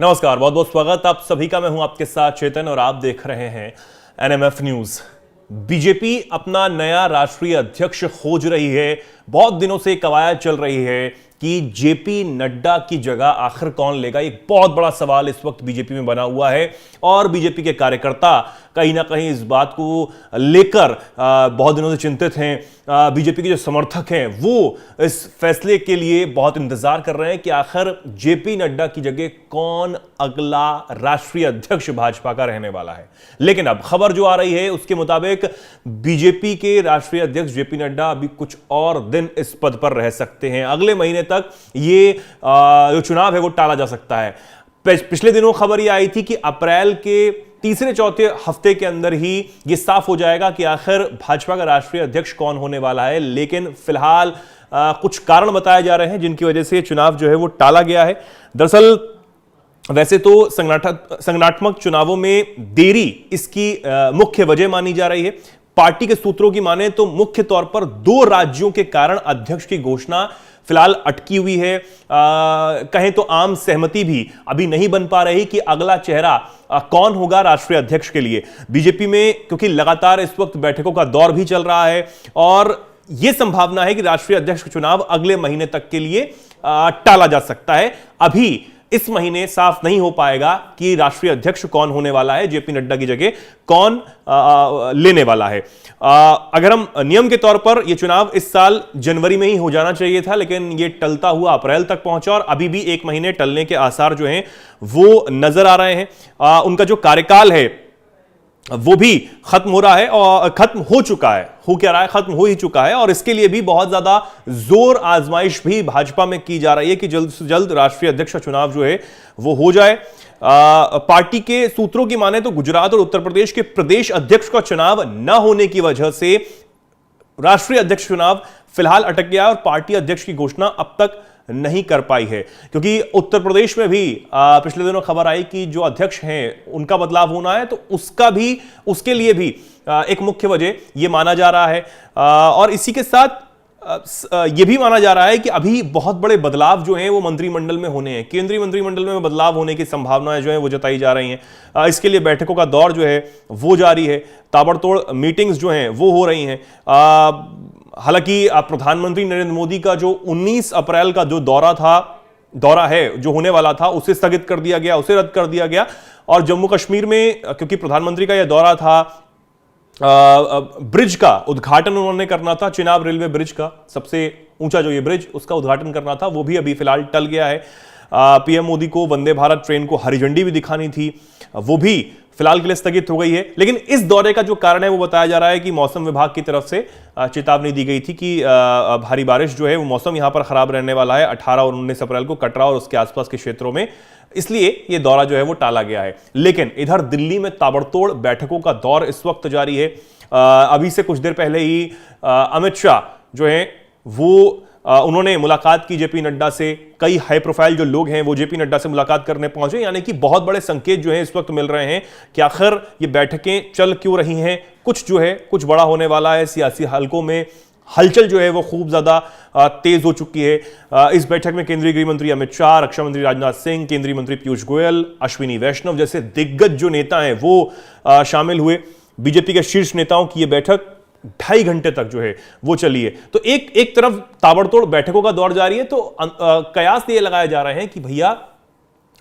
नमस्कार, बहुत बहुत स्वागत आप सभी का। मैं हूं आपके साथ चेतन और आप देख रहे हैं एनएमएफ न्यूज। बीजेपी अपना नया राष्ट्रीय अध्यक्ष खोज रही है। बहुत दिनों से कवायद चल रही है कि जेपी नड्डा की जगह आखिर कौन लेगा। एक बहुत बड़ा सवाल इस वक्त बीजेपी में बना हुआ है और बीजेपी के कार्यकर्ता कहीं ना कहीं इस बात को लेकर बहुत दिनों से चिंतित हैं। बीजेपी के जो समर्थक हैं वो इस फैसले के लिए बहुत इंतजार कर रहे हैं कि आखिर जेपी नड्डा की जगह कौन अगला राष्ट्रीय अध्यक्ष भाजपा का रहने वाला है। लेकिन अब खबर जो आ रही है उसके मुताबिक बीजेपी के राष्ट्रीय अध्यक्ष जेपी नड्डा अभी कुछ और दिन इस पद पर रह सकते हैं। अगले महीने तक ये जो चुनाव है वो टाला जा सकता है। पिछले दिनों खबर ये आई थी कि अप्रैल के तीसरे चौथे हफ्ते के अंदर ही यह साफ हो जाएगा कि आखिर भाजपा का राष्ट्रीय अध्यक्ष कौन होने वाला है। लेकिन फिलहाल कुछ कारण बताए जा रहे हैं जिनकी वजह से चुनाव जो है वो टाला गया है। दरअसल वैसे तो संगठनात्मक चुनावों में देरी इसकी मुख्य वजह मानी जा रही है। पार्टी के सूत्रों की माने तो मुख्य तौर पर 2 राज्यों के कारण अध्यक्ष की घोषणा फिलहाल अटकी हुई है। कहें तो आम सहमति भी अभी नहीं बन पा रही कि अगला चेहरा कौन होगा राष्ट्रीय अध्यक्ष के लिए। बीजेपी में क्योंकि लगातार इस वक्त बैठकों का दौर भी चल रहा है और यह संभावना है कि राष्ट्रीय अध्यक्ष का चुनाव अगले महीने तक के लिए टाला जा सकता है। अभी इस महीने साफ नहीं हो पाएगा कि राष्ट्रीय अध्यक्ष कौन होने वाला है, जेपी नड्डा की जगह कौन लेने वाला है। अगर हम नियम के तौर पर यह चुनाव इस साल जनवरी में ही हो जाना चाहिए था, लेकिन यह टलता हुआ अप्रैल तक पहुंचा और अभी भी 1 महीने टलने के आसार जो हैं वो नजर आ रहे हैं। उनका जो कार्यकाल है वो भी खत्म हो रहा है और खत्म हो चुका है। हो क्या रहा है, खत्म हो ही चुका है और इसके लिए भी बहुत ज्यादा जोर आजमाइश भी भाजपा में की जा रही है कि जल्द से जल्द राष्ट्रीय अध्यक्ष का चुनाव जो है वो हो जाए। पार्टी के सूत्रों की माने तो गुजरात और उत्तर प्रदेश के प्रदेश अध्यक्ष का चुनाव न होने की वजह से राष्ट्रीय अध्यक्ष चुनाव फिलहाल अटक गया और पार्टी अध्यक्ष की घोषणा अब तक नहीं कर पाई है। क्योंकि उत्तर प्रदेश में भी पिछले दिनों खबर आई कि जो अध्यक्ष हैं उनका बदलाव होना है, तो उसके लिए भी एक मुख्य वजह यह माना जा रहा है। और इसी के साथ यह भी माना जा रहा है कि अभी बहुत बड़े बदलाव जो हैं वो मंत्रिमंडल में होने हैं। केंद्रीय मंत्रिमंडल में बदलाव होने की संभावनाएं जो हैं वो जताई जा रही हैं। इसके लिए बैठकों का दौर जो है वो जारी है। ताबड़तोड़ मीटिंग्स जो हैं वो हो रही हैं। हालांकि प्रधानमंत्री नरेंद्र मोदी का जो 19 अप्रैल का जो दौरा है जो होने वाला था उसे स्थगित कर दिया गया, उसे रद्द कर दिया गया। और जम्मू कश्मीर में क्योंकि प्रधानमंत्री का यह दौरा था, ब्रिज का उद्घाटन उन्होंने करना था, चिनाब रेलवे ब्रिज का सबसे ऊंचा जो ये ब्रिज, उसका उद्घाटन करना था, वो भी अभी फिलहाल टल गया है। पीएम मोदी को वंदे भारत ट्रेन को हरी झंडी भी दिखानी थी, वो भी फिलहाल के लिए स्थगित हो गई है। लेकिन इस दौरे का जो कारण है वो बताया जा रहा है कि मौसम विभाग की तरफ से चेतावनी दी गई थी कि भारी बारिश जो है वो मौसम यहां पर खराब रहने वाला है 18 और 19 अप्रैल को कटरा और उसके आसपास के क्षेत्रों में, इसलिए यह दौरा जो है वो टाला गया है। लेकिन इधर दिल्ली में ताबड़तोड़ बैठकों का दौर इस वक्त जारी है। अभी से कुछ देर पहले ही अमित शाह जो है वो उन्होंने मुलाकात की जेपी नड्डा से। कई हाई प्रोफाइल जो लोग हैं वो जेपी नड्डा से मुलाकात करने पहुंचे, यानी कि बहुत बड़े संकेत जो हैं इस वक्त मिल रहे हैं कि आखिर ये बैठकें चल क्यों रही हैं। कुछ जो है कुछ बड़ा होने वाला है। सियासी हलकों में हलचल जो है वो खूब ज्यादा तेज हो चुकी है। इस बैठक में केंद्रीय गृह मंत्री अमित शाह, रक्षा मंत्री राजनाथ सिंह, केंद्रीय मंत्री पीयूष गोयल, अश्विनी वैष्णव जैसे दिग्गज जो नेता हैं वो शामिल हुए। बीजेपी के शीर्ष नेताओं की यह बैठक 2.5 घंटे तक जो है वो चली है। तो एक तरफ ताबड़तोड़ बैठकों का दौर जारी है, तो कयास ये लगाए जा रहे हैं कि भैया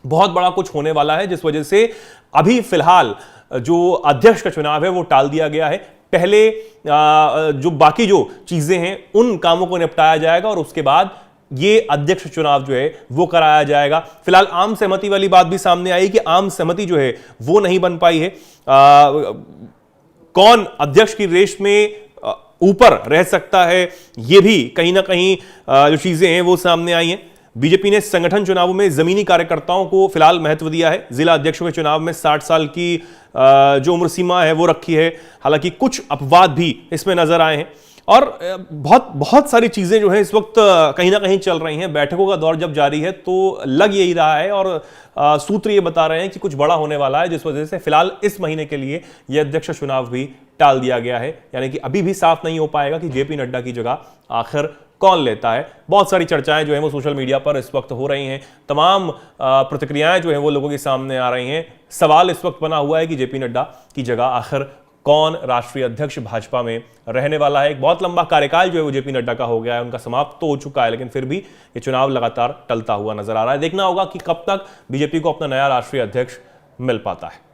बहुत बड़ा कुछ होने वाला है, जिस वजह से अभी फिलहाल जो अध्यक्ष का चुनाव है वो टाल दिया गया है। पहले जो बाकी जो चीजें हैं उन कामों को निपटाया जाएगा और उसके बाद ये अध्यक्ष चुनाव जो है वो कराया जाएगा। फिलहाल आम सहमति वाली बात भी सामने आई कि आम सहमति जो है वो नहीं बन पाई है। कौन अध्यक्ष की रेस में ऊपर रह सकता है, ये भी कहीं ना कहीं जो चीजें हैं वो सामने आई हैं। बीजेपी ने संगठन चुनावों में जमीनी कार्यकर्ताओं को फिलहाल महत्व दिया है। जिला अध्यक्षों के चुनाव में 60 साल की जो उम्र सीमा है वो रखी है। हालांकि कुछ अपवाद भी इसमें नजर आए हैं। और बहुत बहुत सारी चीजें जो है इस वक्त कहीं ना कहीं चल रही हैं। बैठकों का दौर जब जारी है तो लग यही रहा है और सूत्र ये बता रहे हैं कि कुछ बड़ा होने वाला है, जिस वजह से फिलहाल इस महीने के लिए यह अध्यक्ष चुनाव भी टाल दिया गया है। यानी कि अभी भी साफ नहीं हो पाएगा कि जेपी नड्डा की जगह आखिर कौन लेता है। बहुत सारी चर्चाएं जो है वो सोशल मीडिया पर इस वक्त हो रही हैं, तमाम प्रतिक्रियाएं जो है वो लोगों के सामने आ रही हैं। सवाल इस वक्त बना हुआ है कि जेपी नड्डा की जगह आखिर कौन राष्ट्रीय अध्यक्ष भाजपा में रहने वाला है। एक बहुत लंबा कार्यकाल जो है वो जेपी नड्डा का हो गया है, उनका समाप्त तो हो चुका है, लेकिन फिर भी ये चुनाव लगातार टलता हुआ नजर आ रहा है। देखना होगा कि कब तक बीजेपी को अपना नया राष्ट्रीय अध्यक्ष मिल पाता है।